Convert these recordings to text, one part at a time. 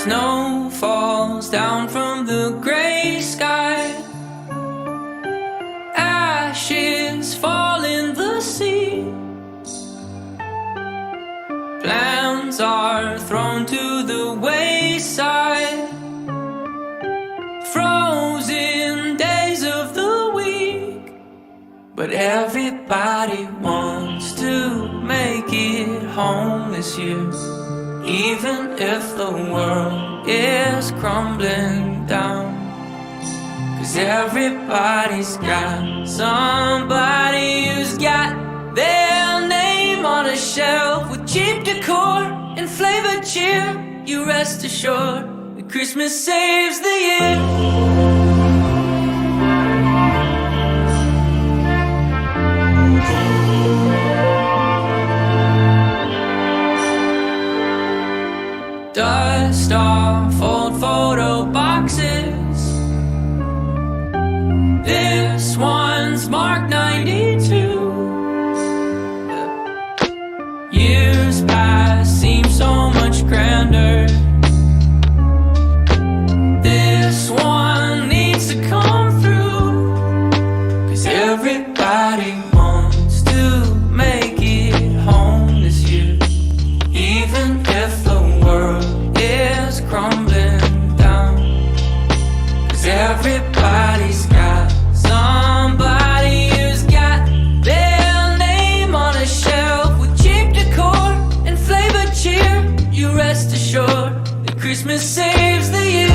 Snow falls down from the gray sky. Ashes fall in the sea. Plans are thrown to the wayside. Frozen days of the week. But everybody wants to make it home this year. Even if the world is crumbling down. 'Cause everybody's got somebody who's got their name on a shelf with cheap decor and flavored cheer. You rest assured that Christmas saves the year. Dust off old photo boxes. This one's marked 92. Years past seem so much grander. This one needs to come through. 'Cause everybody wants to make it home this year. Even if the world is crumbling down. 'Cause everybody's got somebody who's got their name on a shelf with cheap decor and flavored cheer. You rest assured that Christmas saves the year.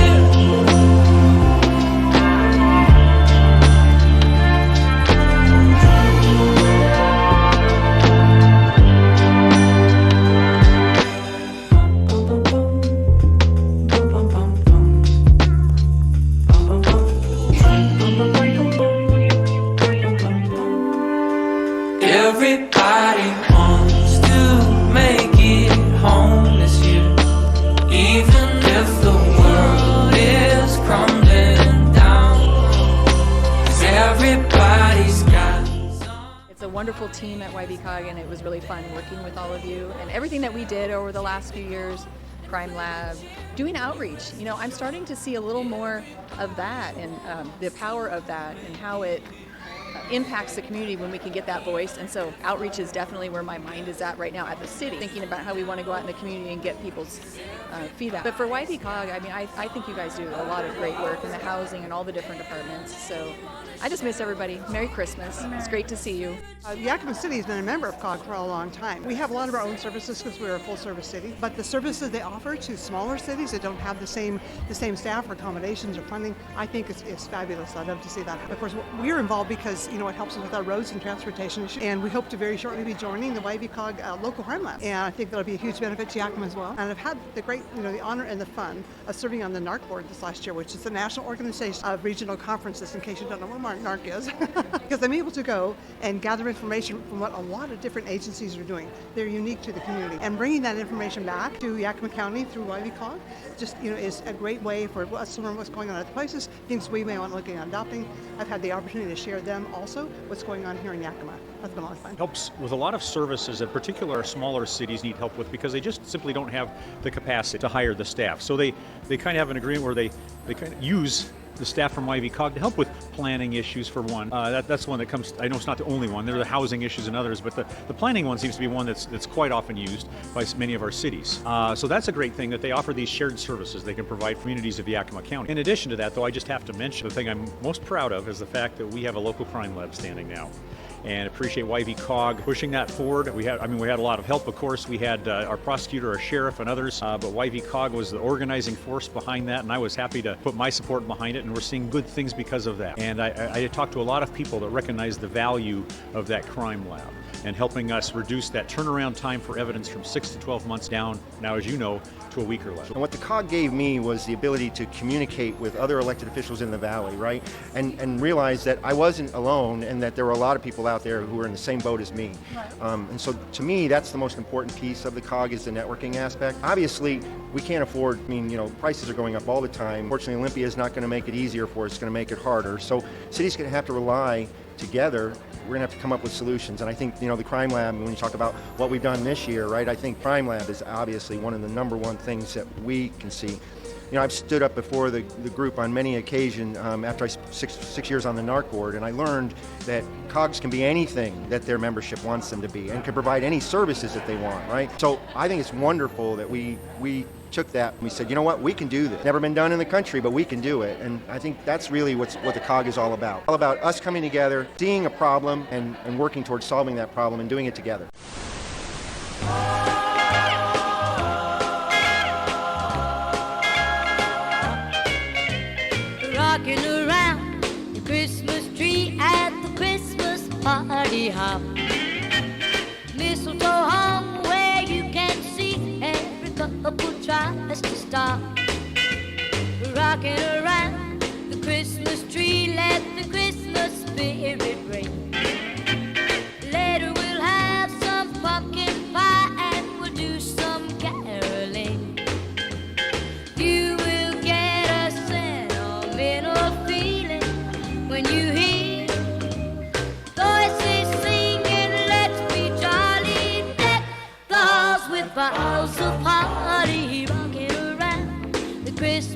Everybody wants to make it home this year. Even if the world is crumbling down. 'Cause everybody's got It's a wonderful team at YVCOG, and it was really fun working with all of you and everything that we did over the last few years. Crime Lab, doing outreach. You know, I'm starting to see a little more of that and the power of that and how it impacts the community when we can get that voice. And so outreach is definitely where my mind is at right now at the city, thinking about how we want to go out in the community and get people's feedback. But for YVCOG, I mean, I think you guys do a lot of great work in the housing and all the different departments. So I just miss everybody. Merry Christmas. It's great to see you. Yakima City has been a member of COG for a long time. We have a lot of our own services because we're a full-service city, but the services they offer to smaller cities that don't have the same staff or accommodations or funding, I think is fabulous. I'd love to see that. Of course, we're involved because it helps us with our roads and transportation issues, and we hope to very shortly be joining the YVCOG local crime lab, and I think that'll be a huge benefit to Yakima as well. And I've had the great, the honor and the fun of serving on the NARC board this last year, which is the National Organization of Regional Conferences, in case you don't know what NARC is, because I'm able to go and gather information from what a lot of different agencies are doing. They're unique to the community, and bringing that information back to Yakima County through YVCOG just is a great way for us to learn what's going on at other places, things we may want to look at adopting. I've had the opportunity to share them also what's going on here in Yakima. That's been a lot of fun. Helps with a lot of services that particular smaller cities need help with because they just simply don't have the capacity to hire the staff. So they kind of have an agreement where they kind of use the staff from YVCOG to help with planning issues for one. That's one that comes, I know it's not the only one, there are the housing issues and others, but the planning one seems to be one that's quite often used by many of our cities. So that's a great thing that they offer these shared services they can provide communities of Yakima County. In addition to that, though, I just have to mention the thing I'm most proud of is the fact that we have a local crime lab standing now. And appreciate YVCOG pushing that forward. We had a lot of help, of course. We had our prosecutor, our sheriff, and others, but YVCOG was the organizing force behind that, and I was happy to put my support behind it, and we're seeing good things because of that. And I talked to a lot of people that recognize the value of that crime lab and helping us reduce that turnaround time for evidence from 6 to 12 months down, now as you know, to a week or less. And what the COG gave me was the ability to communicate with other elected officials in the valley, right? And realize that I wasn't alone and that there were a lot of people out there who were in the same boat as me. Right. And so to me, that's the most important piece of the COG is the networking aspect. Obviously, we can't afford, prices are going up all the time. Fortunately, Olympia is not going to make it easier for us, it's going to make it harder. So cities are going to have to rely together we're gonna have to come up with solutions. And I think, you know, the Crime Lab, when you talk about what we've done this year, right, I think Crime Lab is obviously one of the #1 things that we can see. You know, I've stood up before the group on many occasions after I six years on the NARC board, and I learned that COGS can be anything that their membership wants them to be and can provide any services that they want, right? So I think it's wonderful that we took that and we said, you know what, we can do this. Never been done in the country, but we can do it. And I think that's really what the COG is all about. All about us coming together, seeing a problem, and working towards solving that problem and doing it together. Rocking around the Christmas tree at the Christmas party hop. Mistletoe hung where you can see every couple tries to stop. Rocking around the Christmas tree, let the Christmas spirit ring. Later we'll have some pumpkin pie and we'll do some caroling. You will get a sentimental feeling when you hear voices singing, let's be jolly, deck the halls with boughs of holly, rocking around the Christmas